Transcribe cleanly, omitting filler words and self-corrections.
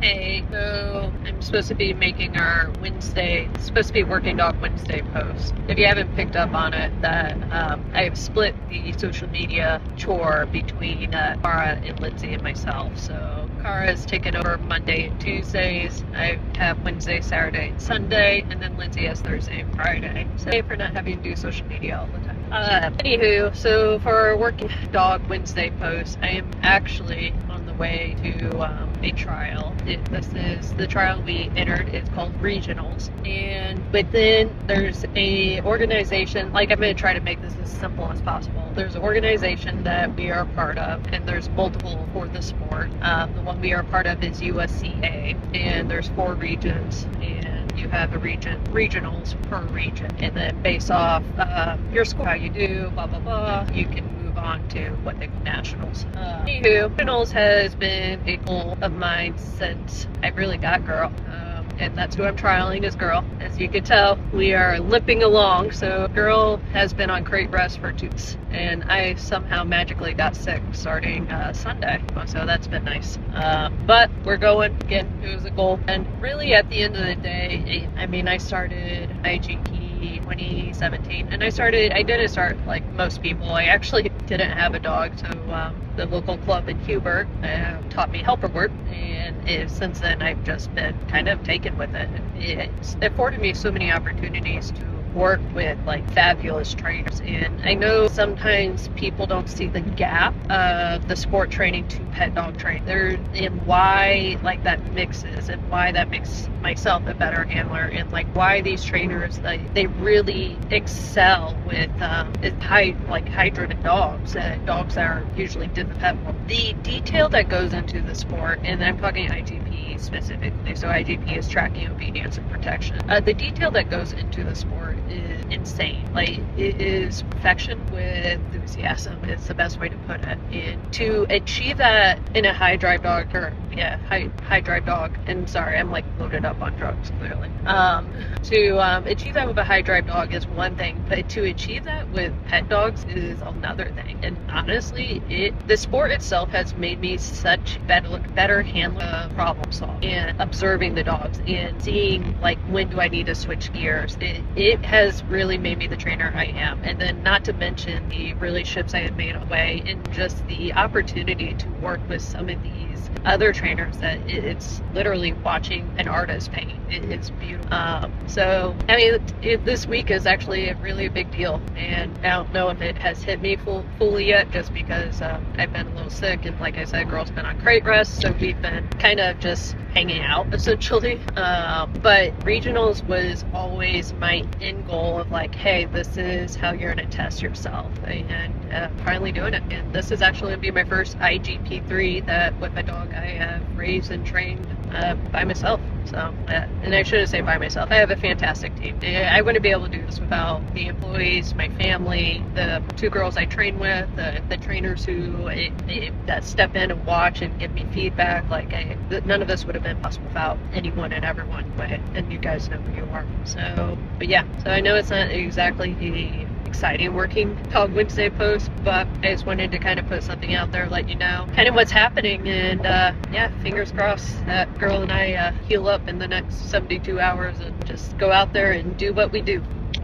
Hey, so I'm supposed to be making our supposed to be Working Dog Wednesday post. If you haven't picked up on it, that I've split the social media chore between Cara and Lindsay and myself. So Cara's taken over Monday and Tuesdays. I have Wednesday, Saturday, and Sunday, and then Lindsay has Thursday and Friday. So for not having to do social media all the time. Anywho, so for our Working Dog Wednesday post, I am actually on the way to a trial. This is the trial we entered. It's called Regionals, and within there's a organization. Like, I'm going to try to make this as simple as possible. There's an organization that we are a part of, and there's multiple for the sport. The one we are a part of is USCA, and there's 4 regions, and you have a regionals per region, and then based off your score, how you do, blah blah blah, you can move on to what they call nationals. Anywho, regionals has been a goal of mine since I really got girl. And that's who I'm trialing is Girl. As you can tell, we are limping along. So Girl has been on crate rest for 2 weeks, and I somehow magically got sick starting Sunday. So that's been nice. But we're going. Again, it was a goal. And really at the end of the day, I mean, I started IGP 2017, and I didn't start like most people. I actually didn't have a dog, so the local club in Huber taught me helper work, and since then I've just been kind of taken with it. It's afforded me so many opportunities to work with like fabulous trainers, and I know sometimes people don't see the gap of the sport training to pet dog training and why like that mixes, and why that makes myself a better handler, and like why these trainers they really excel with high driven dogs, dogs that are usually difficult. The detail that goes into the sport, and I'm talking IGP specifically, so IGP is tracking, obedience, and protection. The detail that goes into the sport is insane. Like, it is perfection with enthusiasm is the best way to put it. And to achieve that in a high drive dog, high drive dog, and sorry, I'm like loaded up on drugs clearly. To achieve that with a high drive dog is one thing, but to achieve that with pet dogs is another thing. And honestly, the sport itself has made me such better handler, problem solving, and observing the dogs and seeing like when do I need to switch gears. It has really made me the trainer I am. And then not to mention the relationships I have made on the way, and just the opportunity to work with some of these other trainers that it's literally watching an artist paint. It's beautiful. So I mean, this week is actually a really big deal, and I don't know if it has hit me fully yet, just because I've been a little sick, and like I said, Girl's been on crate rest, so we've been kind of just hanging out essentially. But regionals was always my end goal of like, hey, this is how you're going to test yourself, and finally doing it. And this is actually going to be my first IGP3 that with my dog I have raised and trained by myself. So, and I shouldn't say by myself. I have a fantastic team. I wouldn't be able to do this without the employees, my family, the 2 girls I train with, the trainers who that step in and watch and give me feedback. Like, none of this would have been possible without anyone and everyone. And you guys know who you are. So, but yeah. So I know it's not exactly the exciting Working Dog Wednesday post, but I just wanted to kind of put something out there, let you know kind of what's happening, and fingers crossed that Girl and I heal up in the next 72 hours and just go out there and do what we do.